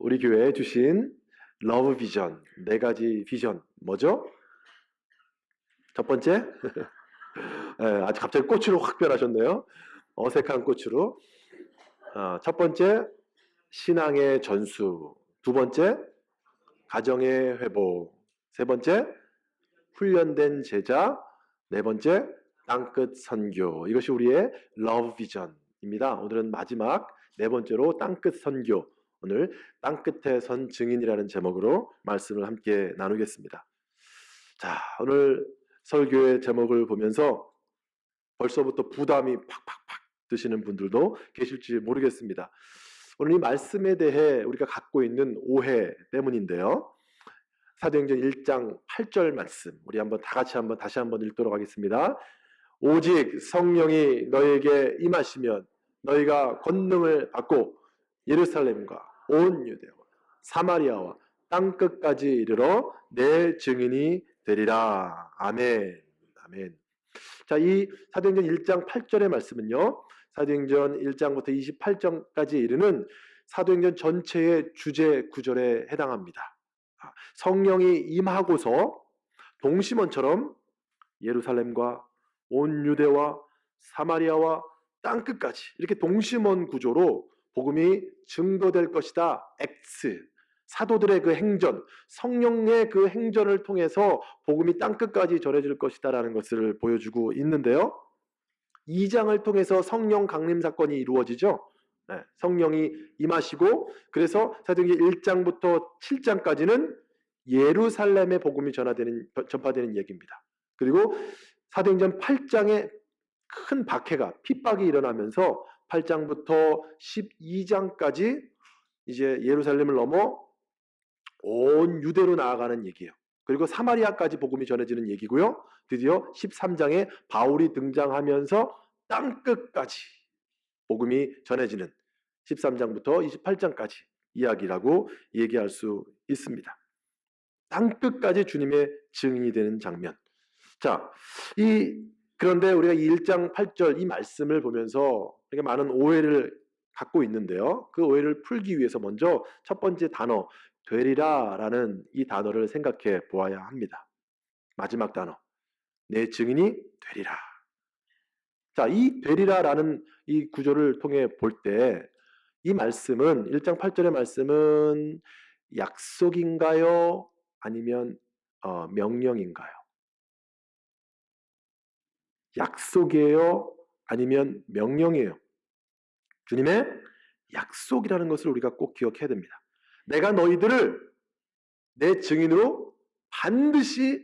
우리 교회에 주신 러브 비전, 네 가지 비전 뭐죠? 첫 번째, 아주 갑자기 꽃으로 확 변하셨네요. 어색한 꽃으로. 첫 번째, 신앙의 전수. 두 번째, 가정의 회복. 세 번째, 훈련된 제자. 네 번째, 땅끝 선교. 이것이 우리의 러브 비전입니다. 오늘은 마지막 네 번째로 땅끝 선교. 오늘 땅끝에 선 증인이라는 제목으로 말씀을 함께 나누겠습니다. 자, 오늘 설교의 제목을 보면서 벌써부터 부담이 팍팍팍 드시는 분들도 계실지 모르겠습니다. 오늘 이 말씀에 대해 우리가 갖고 있는 오해 때문인데요. 사도행전 1장 8절 말씀 우리 다시 한번 읽도록 하겠습니다. 오직 성령이 너에게 임하시면 너희가 권능을 받고 예루살렘과 온 유대와 사마리아와 땅끝까지 이르러 내 증인이 되리라. 아멘. 아멘. 자, 이 사도행전 1장 8절의 말씀은요. 사도행전 1장부터 28장까지 이르는 사도행전 전체의 주제 구절에 해당합니다. 성령이 임하고서 동심원처럼 예루살렘과 온 유대와 사마리아와 땅끝까지 이렇게 동심원 구조로 복음이 증거될 것이다. X. 사도들의 그 행전, 성령의 그 행전을 통해서 복음이 땅끝까지 전해질 것이다라는 것을 보여주고 있는데요. 2장을 통해서 성령 강림 사건이 이루어지죠. 성령이 임하시고 그래서 사도행전 1장부터 7장까지는 예루살렘의 복음이 전파되는 얘기입니다. 그리고 사도행전 8장에 큰 박해가 핍박이 일어나면서 8장부터 12장까지 이제 예루살렘을 넘어 온 유대로 나아가는 얘기예요. 그리고 사마리아까지 복음이 전해지는 얘기고요. 드디어 13장에 바울이 등장하면서 땅끝까지 복음이 전해지는 13장부터 28장까지 이야기라고 얘기할 수 있습니다. 땅끝까지 주님의 증인이 되는 장면. 자, 그런데 우리가 1장 8절 이 말씀을 보면서 되게 많은 오해를 갖고 있는데요. 그 오해를 풀기 위해서 먼저 첫 번째 단어 되리라라는 이 단어를 생각해 보아야 합니다. 마지막 단어 내 증인이 되리라. 자, 이 되리라라는 이 구조를 통해 볼 때 이 말씀은 1장 8절의 말씀은 약속인가요? 아니면 명령인가요? 약속이에요? 아니면 명령이에요? 주님의 약속이라는 것을 우리가 꼭 기억해야 됩니다. 내가 너희들을 내 증인으로 반드시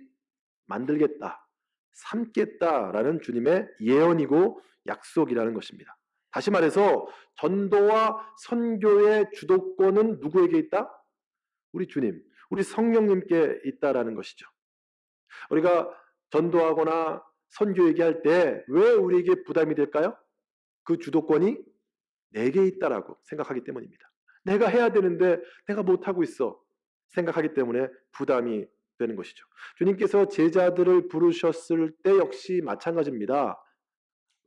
만들겠다, 삼겠다라는 주님의 예언이고 약속이라는 것입니다. 다시 말해서 전도와 선교의 주도권은 누구에게 있다? 우리 주님, 우리 성령님께 있다라는 것이죠. 우리가 전도하거나 선교 얘기할 때 왜 우리에게 부담이 될까요? 그 주도권이 내게 있다라고 생각하기 때문입니다. 내가 해야 되는데 내가 못하고 있어 생각하기 때문에 부담이 되는 것이죠. 주님께서 제자들을 부르셨을 때 역시 마찬가지입니다.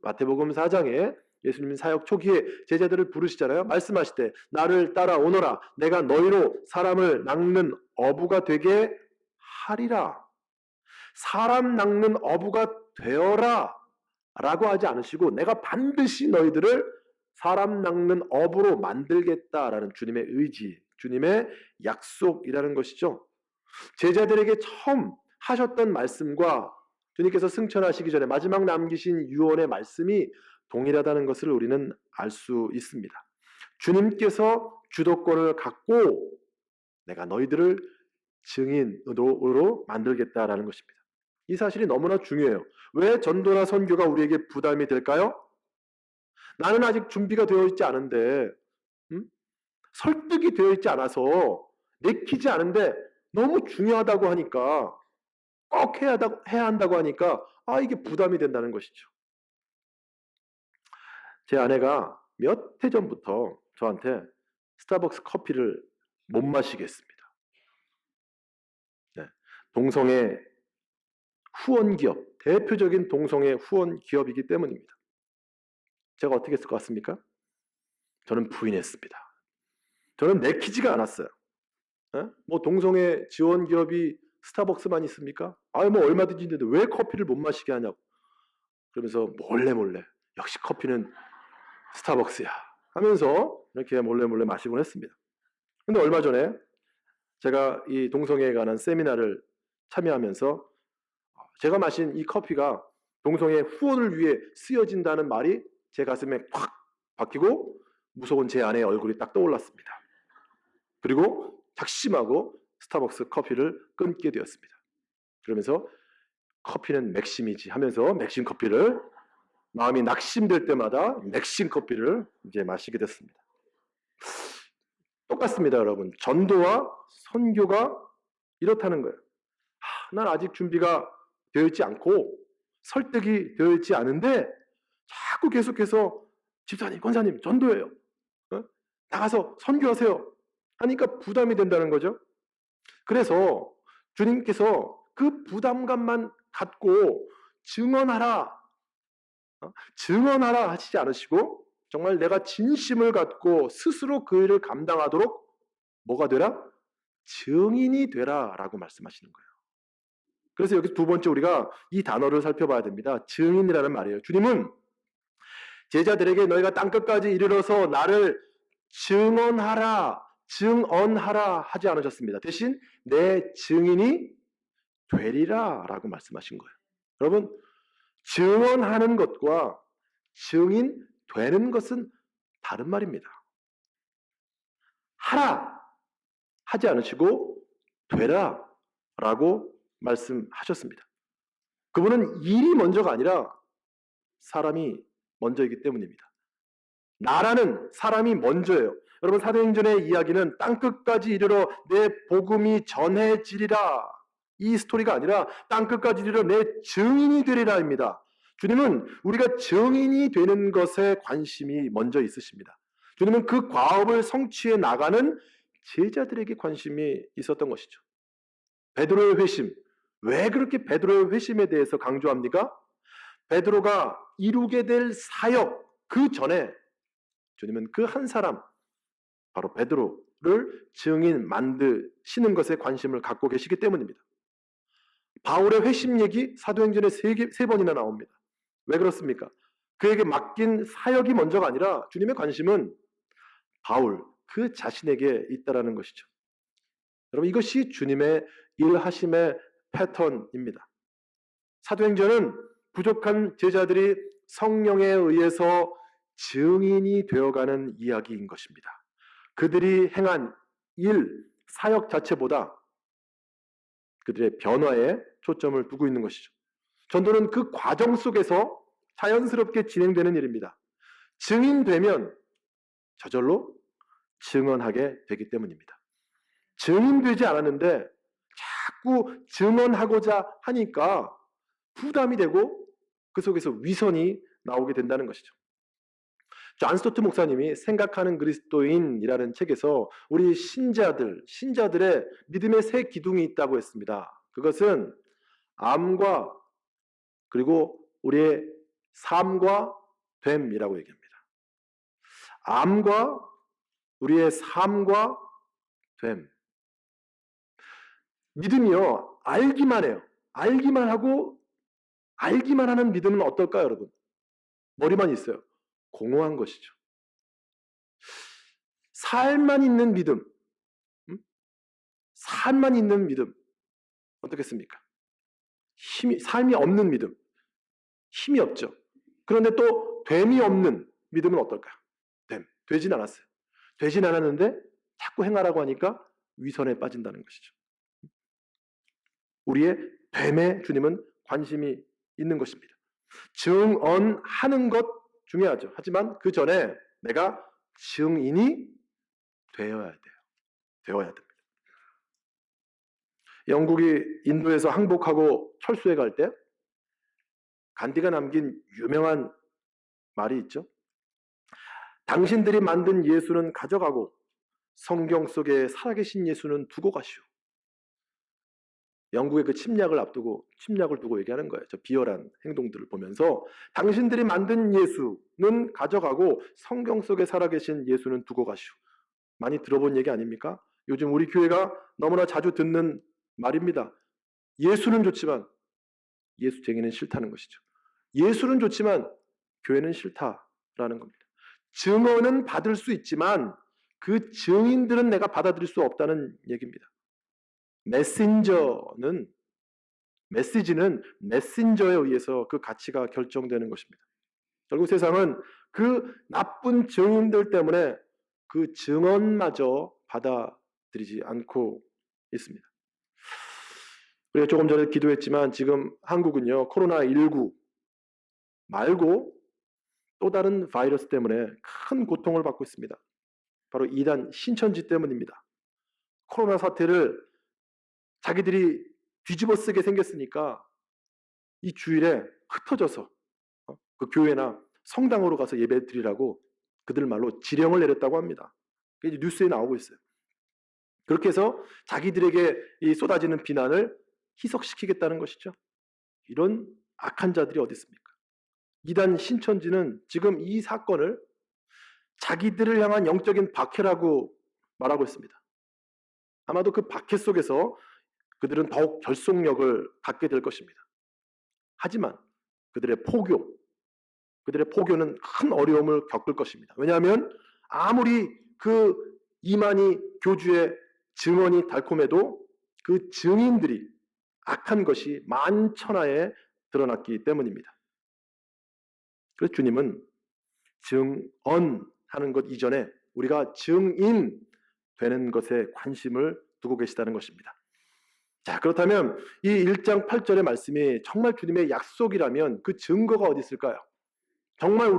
마태복음 4장에 예수님 사역 초기에 제자들을 부르시잖아요. 말씀하실 때 나를 따라오너라 내가 너희로 사람을 낚는 어부가 되게 하리라. 사람 낚는 어부가 되어라 라고 하지 않으시고 내가 반드시 너희들을 사람 낚는 어부로 만들겠다라는 주님의 의지, 주님의 약속이라는 것이죠. 제자들에게 처음 하셨던 말씀과 주님께서 승천하시기 전에 마지막 남기신 유언의 말씀이 동일하다는 것을 우리는 알 수 있습니다. 주님께서 주도권을 갖고 내가 너희들을 증인으로 만들겠다라는 것입니다. 이 사실이 너무나 중요해요. 왜 전도나 선교가 우리에게 부담이 될까요? 나는 아직 준비가 되어 있지 않은데 설득이 되어 있지 않아서 내키지 않은데 너무 중요하다고 하니까 꼭 해야 한다고 하니까 이게 부담이 된다는 것이죠. 제 아내가 몇 해 전부터 저한테 스타벅스 커피를 못 마시게 했습니다. 동성애 후원 기업, 대표적인 동성애 후원 기업이기 때문입니다. 제가 어떻게 했을 것 같습니까? 저는 부인했습니다. 저는 내키지가 않았어요. 뭐 동성애 지원 기업이 스타벅스만 있습니까? 뭐 얼마든지 있는데 왜 커피를 못 마시게 하냐고. 그러면서 몰래 역시 커피는 스타벅스야 하면서 이렇게 몰래 마시곤 했습니다. 근데 얼마 전에 제가 이 동성애에 관한 세미나를 참여하면서 제가 마신 이 커피가 동성애 후원을 위해 쓰여진다는 말이 제 가슴에 팍 박히고 무서운 제 아내의 얼굴이 딱 떠올랐습니다. 그리고 작심하고 스타벅스 커피를 끊게 되었습니다. 그러면서 커피는 맥심이지 하면서 맥심 커피를 마음이 낙심될 때마다 맥심 커피를 이제 마시게 됐습니다. 똑같습니다, 여러분. 전도와 선교가 이렇다는 거예요. 난 아직 준비가 되어 있지 않고 설득이 되어 있지 않은데 자꾸 계속해서 집사님, 권사님, 전도예요. 나가서 선교하세요. 하니까 부담이 된다는 거죠. 그래서 주님께서 그 부담감만 갖고 증언하라 하시지 않으시고 정말 내가 진심을 갖고 스스로 그 일을 감당하도록 뭐가 되라? 증인이 되라 라고 말씀하시는 거예요. 그래서 여기 두 번째 우리가 이 단어를 살펴봐야 됩니다. 증인이라는 말이에요. 주님은 제자들에게 너희가 땅끝까지 이르러서 나를 증언하라 하지 않으셨습니다. 대신 내 증인이 되리라 라고 말씀하신 거예요. 여러분, 증언하는 것과 증인 되는 것은 다른 말입니다. 하라 하지 않으시고 되라 라고 말씀하셨습니다. 그분은 일이 먼저가 아니라 사람이 먼저이기 때문입니다. 나라는 사람이 먼저예요. 여러분, 사도행전의 이야기는 땅끝까지 이르러 내 복음이 전해지리라 이 스토리가 아니라 땅끝까지 이르러 내 증인이 되리라입니다. 주님은 우리가 증인이 되는 것에 관심이 먼저 있으십니다. 주님은 그 과업을 성취해 나가는 제자들에게 관심이 있었던 것이죠. 베드로의 회심, 왜 그렇게 베드로의 회심에 대해서 강조합니까? 베드로가 이루게 될 사역 그 전에 주님은 그 한 사람, 바로 베드로를 증인 만드시는 것에 관심을 갖고 계시기 때문입니다. 바울의 회심 얘기 사도행전에 세 번이나 나옵니다. 왜 그렇습니까? 그에게 맡긴 사역이 먼저가 아니라 주님의 관심은 바울 그 자신에게 있다라는 것이죠. 여러분, 이것이 주님의 일하심의 패턴입니다. 사도행전은 부족한 제자들이 성령에 의해서 증인이 되어가는 이야기인 것입니다. 그들이 행한 일, 사역 자체보다 그들의 변화에 초점을 두고 있는 것이죠. 전도는 그 과정 속에서 자연스럽게 진행되는 일입니다. 증인되면 저절로 증언하게 되기 때문입니다. 증인되지 않았는데 자꾸 증언하고자 하니까 부담이 되고 그 속에서 위선이 나오게 된다는 것이죠. 존 스토트 목사님이 생각하는 그리스도인이라는 책에서 우리 신자들의 믿음의 세 기둥이 있다고 했습니다. 그것은 암과 그리고 우리의 삶과 됨이라고 얘기합니다. 암과 우리의 삶과 됨. 믿음이요, 알기만 해요. 알기만 하고 알기만 하는 믿음은 어떨까요, 여러분? 머리만 있어요. 공허한 것이죠. 살만 있는 믿음, 살만 있는 믿음 어떻겠습니까? 삶이 없는 믿음, 힘이 없죠. 그런데 또 됨이 없는 믿음은 어떨까요? 되진 않았어요. 되진 않았는데 자꾸 행하라고 하니까 위선에 빠진다는 것이죠. 우리의 됨에 주님은 관심이 있는 것입니다. 증언하는 것 중요하죠. 하지만 그 전에 내가 증인이 되어야 돼요. 되어야 됩니다. 영국이 인도에서 항복하고 철수해 갈 때 간디가 남긴 유명한 말이 있죠. 당신들이 만든 예수는 가져가고 성경 속에 살아계신 예수는 두고 가시오. 영국의 그 침략을 두고 얘기하는 거예요. 저 비열한 행동들을 보면서 당신들이 만든 예수는 가져가고 성경 속에 살아계신 예수는 두고 가시오. 많이 들어본 얘기 아닙니까? 요즘 우리 교회가 너무나 자주 듣는 말입니다. 예수는 좋지만 예수쟁이는 싫다는 것이죠. 예수는 좋지만 교회는 싫다라는 겁니다. 증언은 받을 수 있지만 그 증인들은 내가 받아들일 수 없다는 얘기입니다. 메시지는 메신저에 의해서 그 가치가 결정되는 것입니다. 결국 세상은 그 나쁜 증인들 때문에 그 증언마저 받아들이지 않고 있습니다. 우리가 조금 전에 기도했지만 지금 한국은요, 코로나19 말고 또 다른 바이러스 때문에 큰 고통을 받고 있습니다. 바로 이단 신천지 때문입니다. 코로나 사태를 자기들이 뒤집어 쓰게 생겼으니까 이 주일에 흩어져서 그 교회나 성당으로 가서 예배 드리라고 그들 말로 지령을 내렸다고 합니다. 그게 뉴스에 나오고 있어요. 그렇게 해서 자기들에게 이 쏟아지는 비난을 희석시키겠다는 것이죠. 이런 악한 자들이 어디 있습니까? 이단 신천지는 지금 이 사건을 자기들을 향한 영적인 박해라고 말하고 있습니다. 아마도 그 박해 속에서 그들은 더욱 결속력을 갖게 될 것입니다. 하지만 그들의 포교는 큰 어려움을 겪을 것입니다. 왜냐하면 아무리 그 이만희 교주의 증언이 달콤해도 그 증인들이 악한 것이 만천하에 드러났기 때문입니다. 그래서 주님은 증언하는 것 이전에 우리가 증인 되는 것에 관심을 두고 계시다는 것입니다. 자, 그렇다면 이 1장 8절의 말씀이 정말 주님의 약속이라면 그 증거가 어디 있을까요? 정말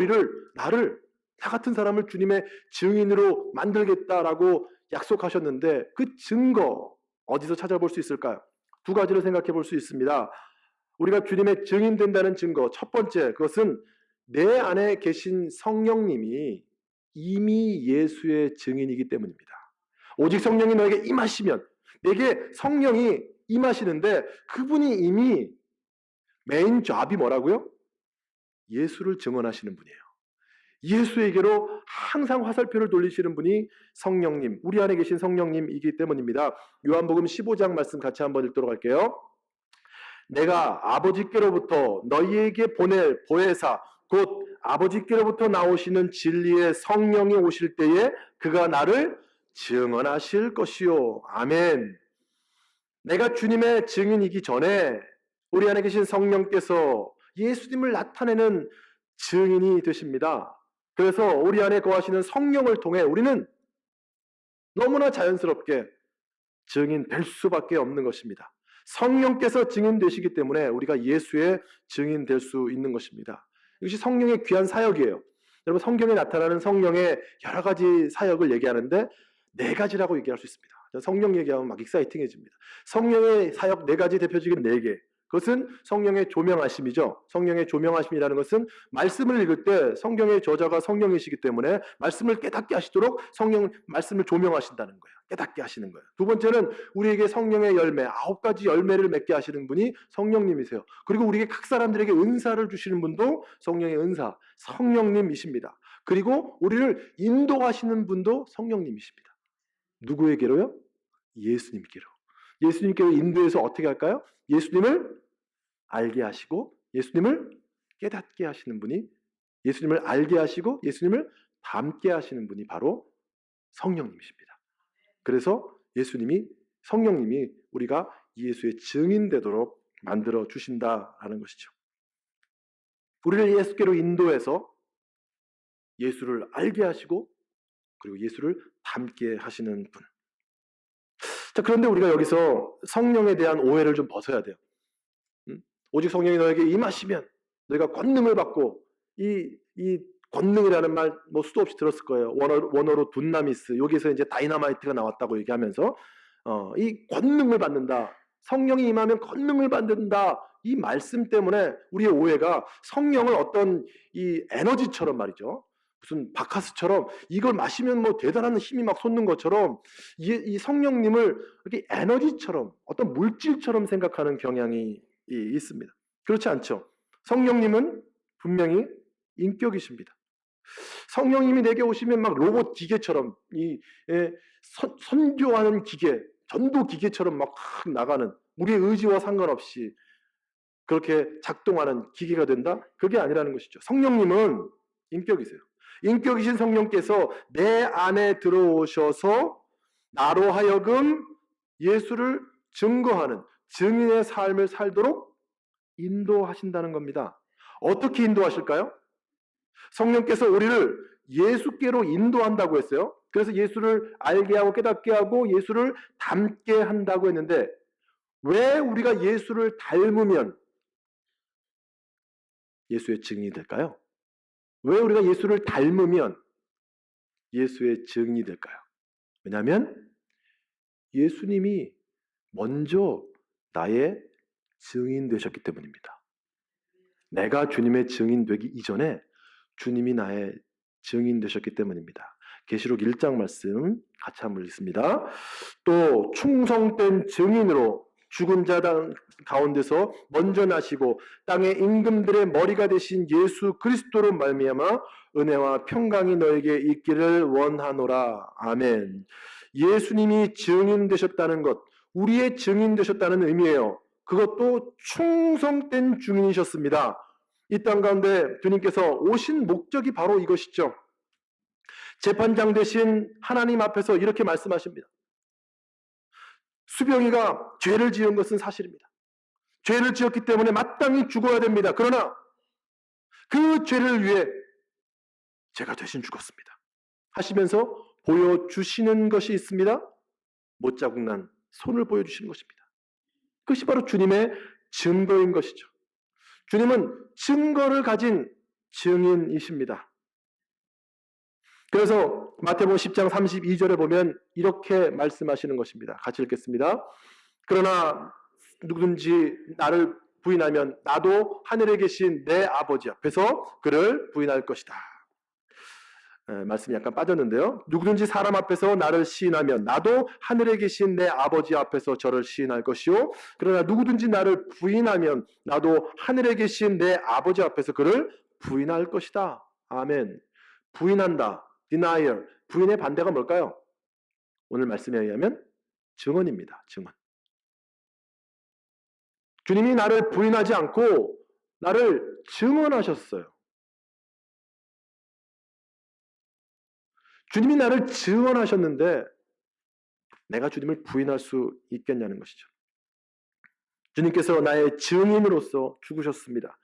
나 같은 사람을 주님의 증인으로 만들겠다라고 약속하셨는데 그 증거 어디서 찾아볼 수 있을까요? 두 가지를 생각해 볼 수 있습니다. 우리가 주님의 증인 된다는 증거, 첫 번째, 그것은 내 안에 계신 성령님이 이미 예수의 증인이기 때문입니다. 오직 성령이 너에게 임하시면, 내게 성령이 임하시는데 그분이 이미 메인 잡이 뭐라고요? 예수를 증언하시는 분이에요. 예수에게로 항상 화살표를 돌리시는 분이 성령님, 우리 안에 계신 성령님이기 때문입니다. 요한복음 15장 말씀 같이 한번 읽도록 할게요. 내가 아버지께로부터 너희에게 보낼 보혜사 곧 아버지께로부터 나오시는 진리의 성령이 오실 때에 그가 나를 증언하실 것이요. 아멘. 내가 주님의 증인이기 전에 우리 안에 계신 성령께서 예수님을 나타내는 증인이 되십니다. 그래서 우리 안에 거하시는 성령을 통해 우리는 너무나 자연스럽게 증인 될 수밖에 없는 것입니다. 성령께서 증인 되시기 때문에 우리가 예수의 증인 될 수 있는 것입니다. 이것이 성령의 귀한 사역이에요. 여러분, 성경에 나타나는 성령의 여러 가지 사역을 얘기하는데 4가지라고 얘기할 수 있습니다. 성령 얘기하면 막 익사이팅해집니다. 성령의 사역 4가지, 대표적인 4개. 그것은 성령의 조명하심이죠. 성령의 조명하심이라는 것은 말씀을 읽을 때 성경의 저자가 성령이시기 때문에 말씀을 깨닫게 하시도록 말씀을 조명하신다는 거예요. 깨닫게 하시는 거예요. 두 번째는 우리에게 성령의 열매, 9가지 열매를 맺게 하시는 분이 성령님이세요. 그리고 우리에게 각 사람들에게 은사를 주시는 분도 성령의 은사, 성령님이십니다. 그리고 우리를 인도하시는 분도 성령님이십니다. 누구에게로요? 예수님께로. 예수님께로 인도해서 어떻게 할까요? 예수님을 알게 하시고 예수님을 깨닫게 하시는 분이, 예수님을 알게 하시고 예수님을 닮게 하시는 분이 바로 성령님이십니다. 그래서 성령님이 우리가 예수의 증인 되도록 만들어 주신다라는 것이죠. 우리를 예수께로 인도해서 예수를 알게 하시고 그리고 예수를 닮게 하시는 분. 자, 그런데 우리가 여기서 성령에 대한 오해를 좀 벗어야 돼요. 오직 성령이 너에게 임하시면 너희가 권능을 받고, 이 권능이라는 말 뭐 수도 없이 들었을 거예요. 원어로 둔나미스, 여기서 이제 다이너마이트가 나왔다고 얘기하면서 이 권능을 받는다, 성령이 임하면 권능을 받는다, 이 말씀 때문에 우리의 오해가 성령을 어떤 이 에너지처럼 말이죠, 무슨 바카스처럼 이걸 마시면 뭐 대단한 힘이 막 솟는 것처럼 이 성령님을 이렇게 에너지처럼 어떤 물질처럼 생각하는 경향이 있습니다. 그렇지 않죠. 성령님은 분명히 인격이십니다. 성령님이 내게 오시면 막 로봇 기계처럼 선교하는 기계, 전도 기계처럼 막 나가는, 우리의 의지와 상관없이 그렇게 작동하는 기계가 된다? 그게 아니라는 것이죠. 성령님은 인격이세요. 인격이신 성령께서 내 안에 들어오셔서 나로 하여금 예수를 증거하는 증인의 삶을 살도록 인도하신다는 겁니다. 어떻게 인도하실까요? 성령께서 우리를 예수께로 인도한다고 했어요. 그래서 예수를 알게 하고 깨닫게 하고 예수를 닮게 한다고 했는데, 왜 우리가 예수를 닮으면 예수의 증인이 될까요? 왜 우리가 예수를 닮으면 예수의 증인이 될까요? 왜냐하면 예수님이 먼저 나의 증인 되셨기 때문입니다. 내가 주님의 증인 되기 이전에 주님이 나의 증인 되셨기 때문입니다. 계시록 1장 말씀 같이 한번 읽습니다. 또 충성된 증인으로 죽은 자 가운데서 먼저 나시고 땅의 임금들의 머리가 되신 예수 그리스도로 말미암아 은혜와 평강이 너에게 있기를 원하노라. 아멘. 예수님이 증인 되셨다는 것, 우리의 증인 되셨다는 의미예요. 그것도 충성된 증인이셨습니다. 이 땅 가운데 주님께서 오신 목적이 바로 이것이죠. 재판장 되신 하나님 앞에서 이렇게 말씀하십니다. 수병이가 죄를 지은 것은 사실입니다. 죄를 지었기 때문에 마땅히 죽어야 됩니다. 그러나 그 죄를 위해 제가 대신 죽었습니다 하시면서 보여주시는 것이 있습니다. 못자국난 손을 보여주시는 것입니다. 그것이 바로 주님의 증거인 것이죠. 주님은 증거를 가진 증인이십니다. 그래서 마태복음 10장 32절에 보면 이렇게 말씀하시는 것입니다. 같이 읽겠습니다. 그러나 누구든지 나를 부인하면 나도 하늘에 계신 내 아버지 앞에서 그를 부인할 것이다. 말씀이 약간 빠졌는데요. 누구든지 사람 앞에서 나를 시인하면 나도 하늘에 계신 내 아버지 앞에서 저를 시인할 것이요. 그러나 누구든지 나를 부인하면 나도 하늘에 계신 내 아버지 앞에서 그를 부인할 것이다. 아멘. 부인한다. denial. 부인의 반대가 뭘까요? 오늘 말씀에 의하면 증언입니다. 증언. 주님이 나를 부인하지 않고 나를 증언하셨어요. 주님이 나를 증언하셨는데 내가 주님을 부인할 수 있겠냐는 것이죠. 주님께서 나의 증인으로서 죽으셨습니다.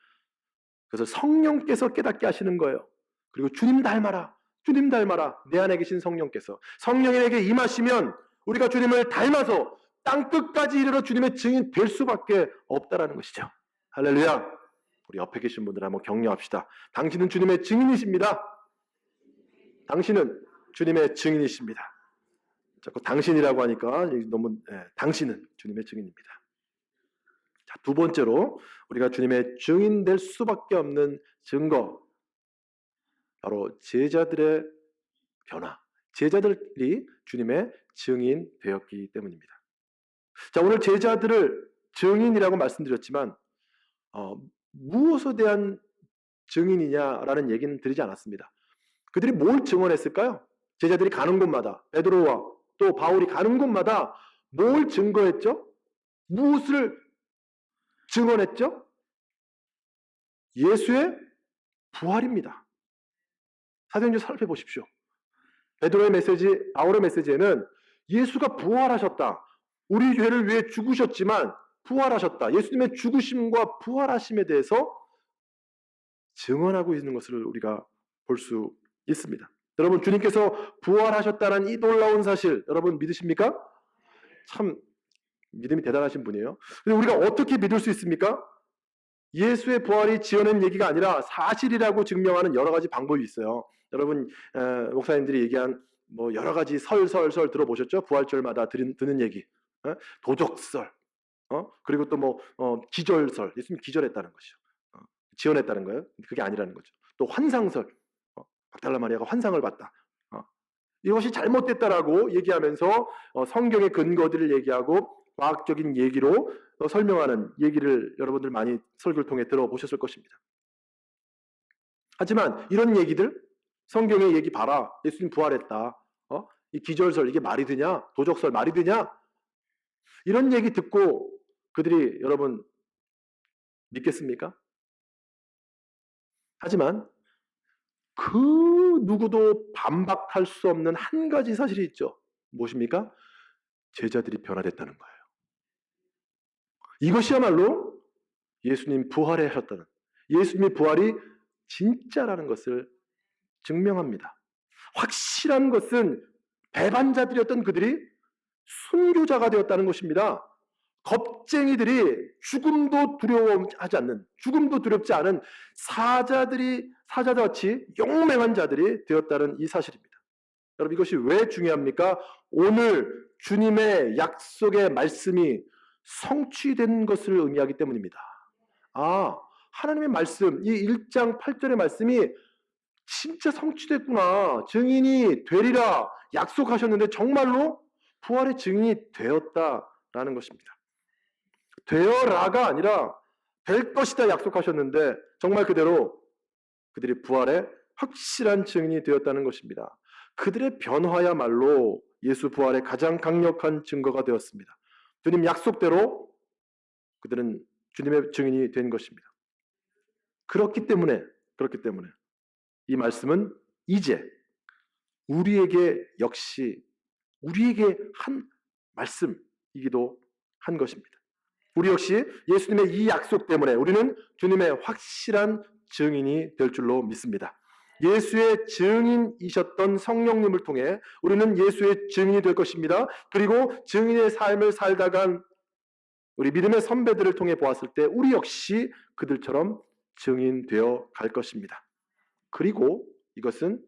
그래서 성령께서 깨닫게 하시는 거예요. 그리고 주님 닮아라. 주님 닮아라. 내 안에 계신 성령께서. 성령에게 임하시면 우리가 주님을 닮아서 땅끝까지 이르러 주님의 증인 될 수밖에 없다라는 것이죠. 할렐루야. 우리 옆에 계신 분들 한번 격려합시다. 당신은 주님의 증인이십니다. 당신은 주님의 증인이십니다. 자꾸 당신이라고 하니까 너무 당신은 주님의 증인입니다. 자, 두 번째로 우리가 주님의 증인 될 수밖에 없는 증거, 바로 제자들의 변화. 제자들이 주님의 증인 되었기 때문입니다. 자, 오늘 제자들을 증인이라고 말씀드렸지만 무엇에 대한 증인이냐라는 얘기는 드리지 않았습니다. 그들이 뭘 증언했을까요? 제자들이 가는 곳마다, 베드로와 또 바울이 가는 곳마다 뭘 증거했죠? 무엇을 증언했죠? 예수의 부활입니다. 사도행전 살펴보십시오. 베드로의 메시지, 바울의 메시지에는 예수가 부활하셨다. 우리 죄를 위해 죽으셨지만 부활하셨다. 예수님의 죽으심과 부활하심에 대해서 증언하고 있는 것을 우리가 볼 수 있습니다. 여러분, 주님께서 부활하셨다는 이 놀라운 사실 여러분 믿으십니까? 참 믿음이 대단하신 분이에요. 근데 우리가 어떻게 믿을 수 있습니까? 예수의 부활이 지어낸 얘기가 아니라 사실이라고 증명하는 여러 가지 방법이 있어요. 여러분, 목사님들이 얘기한 뭐 여러 가지 설 들어보셨죠? 부활절마다 드는 얘기, 도적설, 그리고 또 뭐 기절설, 예수님 기절했다는 것이죠. 지어냈다는 거예요. 그게 아니라는 거죠. 또 환상설, 막달라 마리아가 환상을 봤다. 이것이 잘못됐다라고 얘기하면서 성경의 근거들을 얘기하고 과학적인 얘기로 설명하는 얘기를 여러분들 많이 설교를 통해 들어보셨을 것입니다. 하지만 이런 얘기들, 성경의 얘기 봐라. 예수님 부활했다. 이 기절설 이게 말이 되냐? 도적설 말이 되냐? 이런 얘기 듣고 그들이 여러분 믿겠습니까? 하지만 그 누구도 반박할 수 없는 한 가지 사실이 있죠. 무엇입니까? 제자들이 변화됐다는 거예요. 이것이야말로 예수님 부활하셨다는, 예수님의 부활이 진짜라는 것을 증명합니다. 확실한 것은 배반자들이었던 그들이 순교자가 되었다는 것입니다. 겁쟁이들이 죽음도 두려워하지 않는, 죽음도 두렵지 않은 사자같이 용맹한 자들이 되었다는 이 사실입니다. 여러분, 이것이 왜 중요합니까? 오늘 주님의 약속의 말씀이 성취된 것을 의미하기 때문입니다. 하나님의 말씀, 이 1장 8절의 말씀이 진짜 성취됐구나, 증인이 되리라 약속하셨는데 정말로 부활의 증인이 되었다라는 것입니다. 되어라가 아니라 될 것이다 약속하셨는데 정말 그대로 그들이 부활의 확실한 증인이 되었다는 것입니다. 그들의 변화야말로 예수 부활의 가장 강력한 증거가 되었습니다. 주님 약속대로 그들은 주님의 증인이 된 것입니다. 그렇기 때문에 이 말씀은 이제 우리에게 역시 우리에게 한 말씀이기도 한 것입니다. 우리 역시 예수님의 이 약속 때문에 우리는 주님의 확실한 증인이 될 줄로 믿습니다. 예수의 증인이셨던 성령님을 통해 우리는 예수의 증인이 될 것입니다. 그리고 증인의 삶을 살다간 우리 믿음의 선배들을 통해 보았을 때 우리 역시 그들처럼 증인되어 갈 것입니다. 그리고 이것은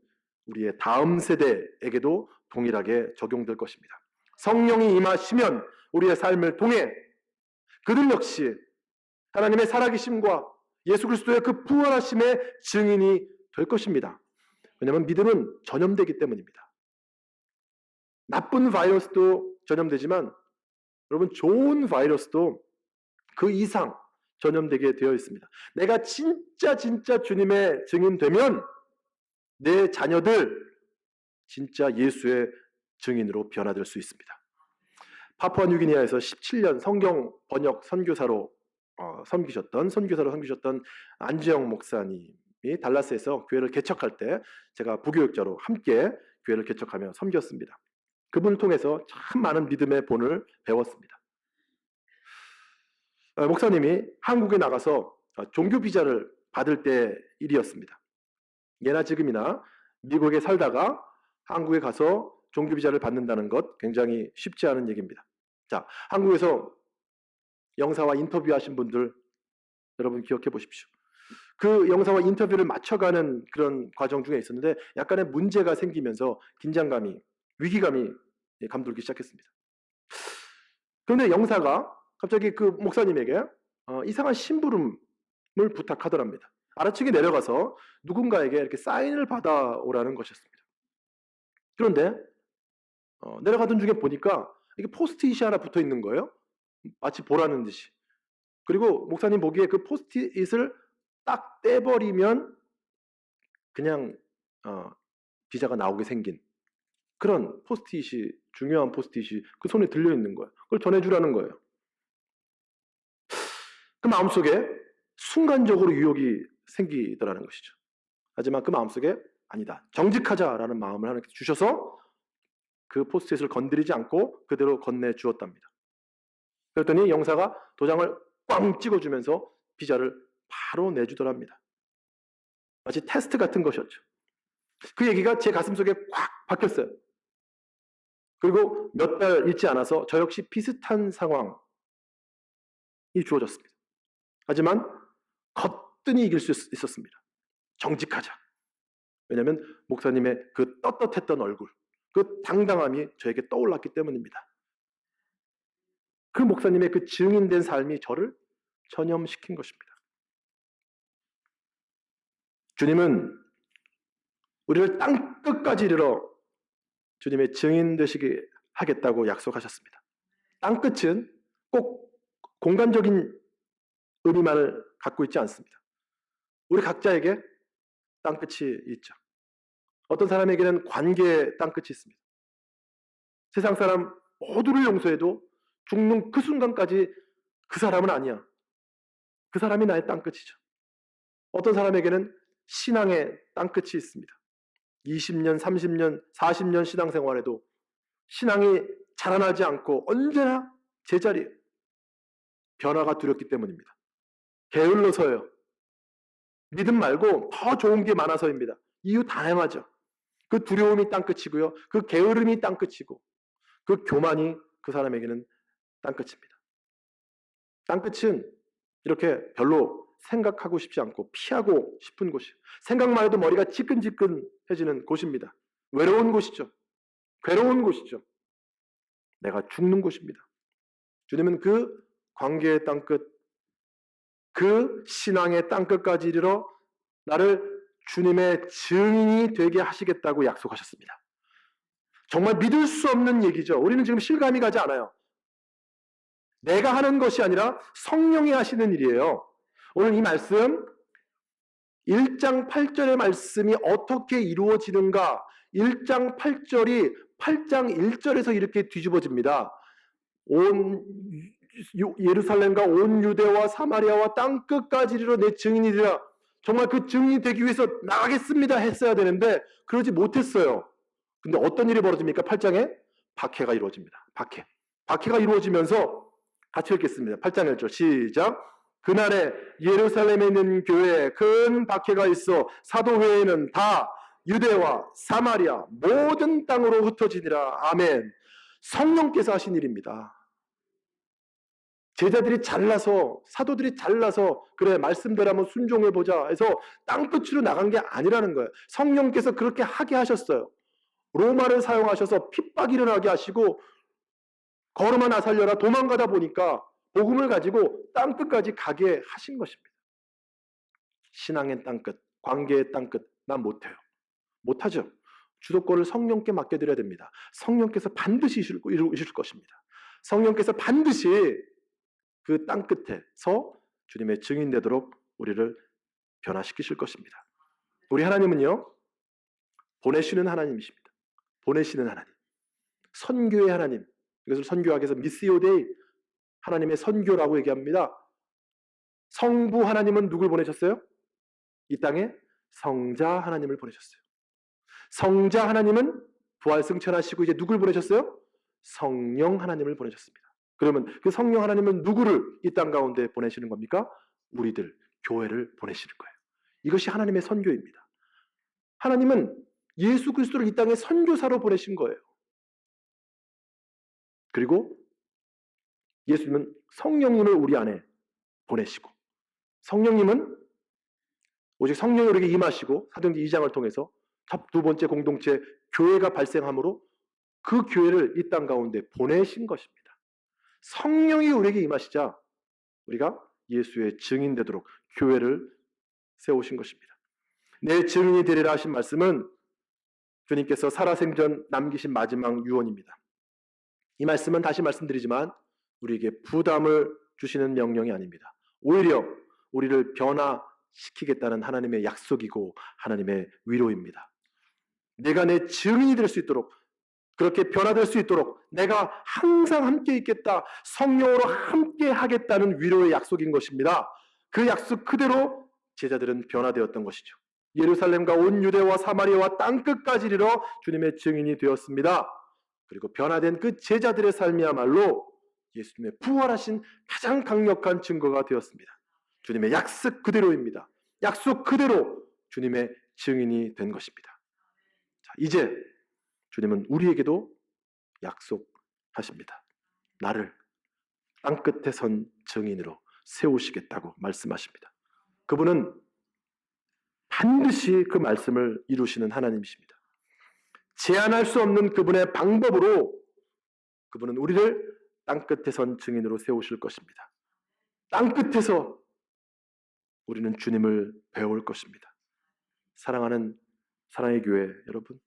우리의 다음 세대에게도 동일하게 적용될 것입니다. 성령이 임하시면 우리의 삶을 통해 그들 역시 하나님의 살아계심과 예수 그리스도의 그 부활하심의 증인이 될 것입니다. 왜냐하면 믿음은 전염되기 때문입니다. 나쁜 바이러스도 전염되지만 여러분, 좋은 바이러스도 그 이상 전염되게 되어 있습니다. 내가 진짜 주님의 증인되면 내 자녀들 진짜 예수의 증인으로 변화될 수 있습니다. 파푸아뉴기니아에서 17년 성경 번역 선교사로 섬기셨던 안지영 목사님이 달라스에서 교회를 개척할 때 제가 부교육자로 함께 교회를 개척하며 섬겼습니다. 그분을 통해서 참 많은 믿음의 본을 배웠습니다. 목사님이 한국에 나가서 종교 비자를 받을 때 일이었습니다. 예나 지금이나 미국에 살다가 한국에 가서 종교 비자를 받는다는 것 굉장히 쉽지 않은 얘기입니다. 자, 한국에서 영사와 인터뷰하신 분들 여러분 기억해 보십시오. 그 영사와 인터뷰를 맞춰가는 그런 과정 중에 있었는데 약간의 문제가 생기면서 긴장감이, 위기감이 감돌기 시작했습니다. 그런데 영사가 갑자기 그 목사님에게 이상한 심부름을 부탁하더랍니다. 아래층에 내려가서 누군가에게 이렇게 사인을 받아오라는 것이었습니다. 그런데 내려가던 중에 보니까 이게 포스트잇이 하나 붙어 있는 거예요. 마치 보라는 듯이. 그리고 목사님 보기에 그 포스트잇을 딱 떼버리면 그냥 비자가 나오게 생긴 그런 포스트잇이, 중요한 포스트잇이 그 손에 들려 있는 거예요. 그걸 전해주라는 거예요. 그 마음속에 순간적으로 유혹이 생기더라는 것이죠. 하지만 그 마음속에 아니다, 정직하자라는 마음을 하나님께 주셔서 그 포스트잇을 건드리지 않고 그대로 건네주었답니다. 그랬더니 영사가 도장을 꽝 찍어주면서 비자를 바로 내주더랍니다. 마치 테스트 같은 것이었죠. 그 얘기가 제 가슴속에 꽉 박혔어요. 그리고 몇 달 있지 않아서 저 역시 비슷한 상황이 주어졌습니다. 하지만 거뜬히 이길 수 있었습니다. 정직하자. 왜냐하면 목사님의 그 떳떳했던 얼굴, 그 당당함이 저에게 떠올랐기 때문입니다. 그 목사님의 그 증인된 삶이 저를 전염시킨 것입니다. 주님은 우리를 땅끝까지 이르러 주님의 증인 되시게 하겠다고 약속하셨습니다. 땅끝은 꼭 공간적인 의미만을 갖고 있지 않습니다. 우리 각자에게 땅끝이 있죠. 어떤 사람에게는 관계의 땅끝이 있습니다. 세상 사람 모두를 용서해도 죽는 그 순간까지 그 사람은 아니야. 그 사람이 나의 땅끝이죠. 어떤 사람에게는 신앙의 땅끝이 있습니다. 20년, 30년, 40년 신앙생활에도 신앙이 자라나지 않고 언제나 제자리에 변화가 두렵기 때문입니다. 게을러서요. 믿음 말고 더 좋은 게 많아서입니다. 이유 다양하죠. 그 두려움이 땅끝이고요. 그 게으름이 땅끝이고 그 교만이 그 사람에게는 땅끝입니다. 땅끝은 이렇게 별로 생각하고 싶지 않고 피하고 싶은 곳이에요. 생각만 해도 머리가 지끈지끈해지는 곳입니다. 외로운 곳이죠. 괴로운 곳이죠. 내가 죽는 곳입니다. 주님은 그 관계의 땅끝, 그 신앙의 땅끝까지 이르러 나를 주님의 증인이 되게 하시겠다고 약속하셨습니다. 정말 믿을 수 없는 얘기죠. 우리는 지금 실감이 가지 않아요. 내가 하는 것이 아니라 성령이 하시는 일이에요. 오늘 이 말씀 1장 8절의 말씀이 어떻게 이루어지는가? 1장 8절이 8장 1절에서 이렇게 뒤집어집니다. 온 예루살렘과 온 유대와 사마리아와 땅 끝까지 이르러 내 증인이 되라. 정말 그 증인이 되기 위해서 나가겠습니다 했어야 되는데 그러지 못했어요. 근데 어떤 일이 벌어집니까? 8장에 박해가 이루어집니다. 박해가 이루어지면서 같이 읽겠습니다. 8장 1절 시작. 그날에 예루살렘에 있는 교회에 큰 박해가 있어 사도회의는 다 유대와 사마리아 모든 땅으로 흩어지니라. 아멘. 성령께서 하신 일입니다. 제자들이 잘나서 사도들이 잘나서 그래 말씀대로 한번 순종해보자 해서 땅끝으로 나간 게 아니라는 거예요. 성령께서 그렇게 하게 하셨어요. 로마를 사용하셔서 핍박이 일어나게 하시고 걸음아 나 살려라 도망가다 보니까 복음을 가지고 땅끝까지 가게 하신 것입니다. 신앙의 땅끝, 관계의 땅끝 난 못해요. 못하죠. 주도권을 성령께 맡겨드려야 됩니다. 성령께서 반드시 이루실 것입니다. 성령께서 반드시 그 땅끝에서 주님의 증인 되도록 우리를 변화시키실 것입니다. 우리 하나님은요 보내시는 하나님이십니다. 보내시는 하나님, 선교의 하나님. 이것을 선교학에서 미시오 데이, 하나님의 선교라고 얘기합니다. 성부 하나님은 누굴 보내셨어요? 이 땅에 성자 하나님을 보내셨어요. 성자 하나님은 부활 승천하시고 이제 누굴 보내셨어요? 성령 하나님을 보내셨습니다. 그러면 그 성령 하나님은 누구를 이 땅 가운데 보내시는 겁니까? 우리들, 교회를 보내시는 거예요. 이것이 하나님의 선교입니다. 하나님은 예수 그리스도를 이 땅에 선교사로 보내신 거예요. 그리고 예수님은 성령님을 우리 안에 보내시고 성령님은 오직 성령이 우리에게 임하시고 사도행전 2장을 통해서 두 번째 공동체 교회가 발생함으로 그 교회를 이 땅 가운데 보내신 것입니다. 성령이 우리에게 임하시자 우리가 예수의 증인 되도록 교회를 세우신 것입니다. 내 증인이 되리라 하신 말씀은 주님께서 살아생전 남기신 마지막 유언입니다. 이 말씀은 다시 말씀드리지만 우리에게 부담을 주시는 명령이 아닙니다. 오히려 우리를 변화시키겠다는 하나님의 약속이고 하나님의 위로입니다. 내가 내 증인이 될 수 있도록 그렇게 변화될 수 있도록 내가 항상 함께 있겠다. 성령으로 함께 하겠다는 위로의 약속인 것입니다. 그 약속 그대로 제자들은 변화되었던 것이죠. 예루살렘과 온 유대와 사마리아와 땅끝까지 이르러 주님의 증인이 되었습니다. 그리고 변화된 그 제자들의 삶이야말로 예수님의 부활하신 가장 강력한 증거가 되었습니다. 주님의 약속 그대로입니다. 약속 그대로 주님의 증인이 된 것입니다. 자, 이제 주님은 우리에게도 약속하십니다. 나를 땅끝에 선 증인으로 세우시겠다고 말씀하십니다. 그분은 반드시 그 말씀을 이루시는 하나님이십니다. 제한할 수 없는 그분의 방법으로 그분은 우리를 땅끝에 선 증인으로 세우실 것입니다. 땅끝에서 우리는 주님을 배울 것입니다. 사랑하는 사랑의 교회 여러분,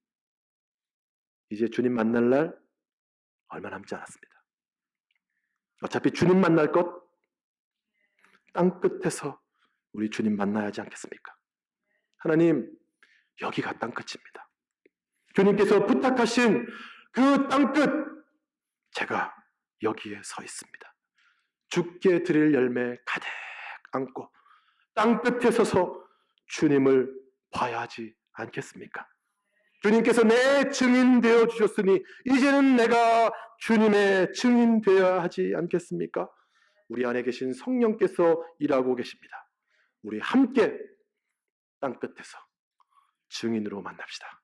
이제 주님 만날 날 얼마 남지 않았습니다. 어차피 주님 만날 것 땅끝에서 우리 주님 만나야 하지 않겠습니까? 하나님, 여기가 땅끝입니다. 주님께서 부탁하신 그 땅끝, 제가 여기에 서 있습니다. 주께 드릴 열매 가득 안고 땅끝에 서서 주님을 봐야 하지 않겠습니까? 주님께서 내 증인 되어 주셨으니 이제는 내가 주님의 증인 되어야 하지 않겠습니까? 우리 안에 계신 성령께서 일하고 계십니다. 우리 함께 땅끝에서 증인으로 만납시다.